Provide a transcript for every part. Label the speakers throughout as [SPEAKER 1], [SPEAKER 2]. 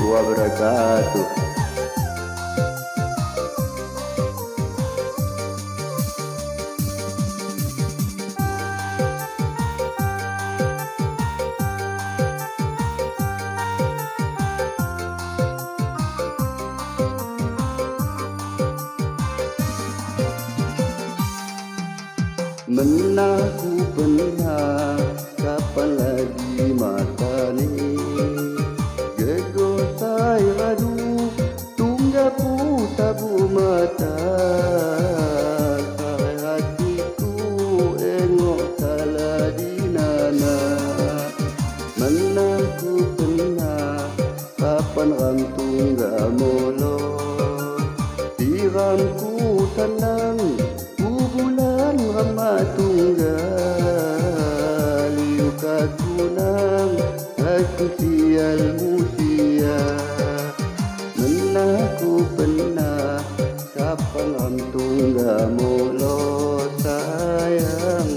[SPEAKER 1] wabarakatuh. Menaku pernah, kapan lagi mata ni gegotai radu, tunggaku tabu mata. Sarai hatiku engok kala di nana. Menaku pernah, kapan ram tungga molo, tiramku tenang bulan rama tunggal, yuka kunang aku sial musia. Menaku pernah, kapan ram tungga molo sayang.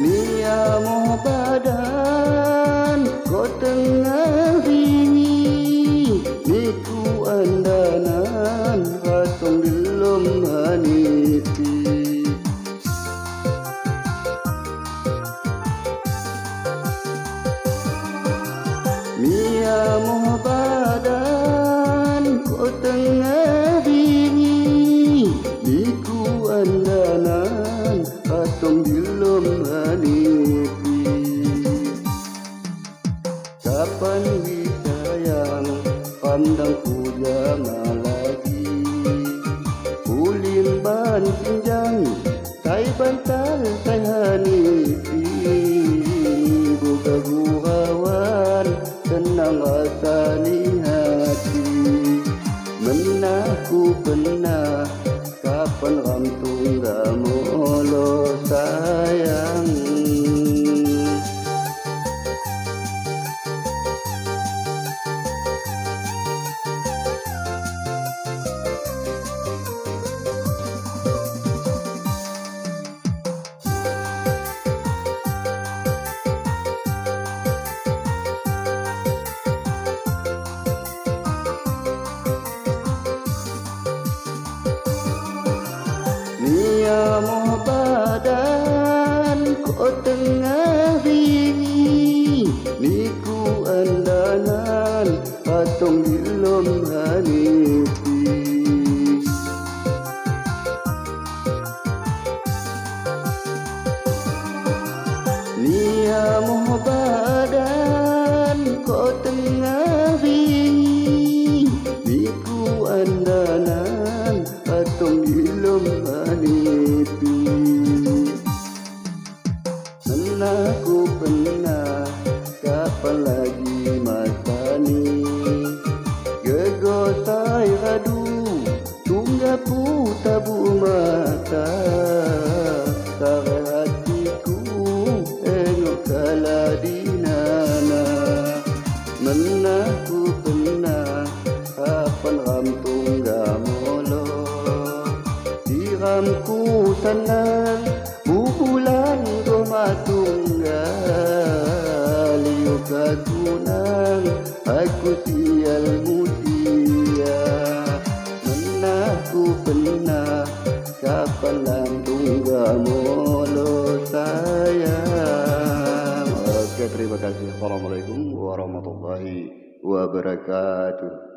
[SPEAKER 1] Nia mo badan ko tengah bini, niku andanan ratong dilom haniti. Nia mo badan ko tengah bini, niku andanan ratong dilom haniti. Kapan disayang pandang pujama lagi, ulimban pinjang tay bantal tay haniti. Buka guhawan tenang asani hati. Menaku pernah, kapan ram tungga molo sayang. Nia mo badan ko tengah bini, niku andanan atong dilom haniti. Nia mo badan ko tengah bini, niku andanan atong dilom haniti. Menaku pernah, kapan lagi mata ni gegotai radu, tunggaku tabu mata. Sarai hatiku engok kala di nana. Menaku pernah, kapan ram tungga molo, tiramku tenang bulan goma tunggal, yuka kunang aku sial musia. Menaku pernah, kapan ram tungga molo sayang. Oke, terima kasih. Assalamualaikum warahmatullahi wabarakatuh.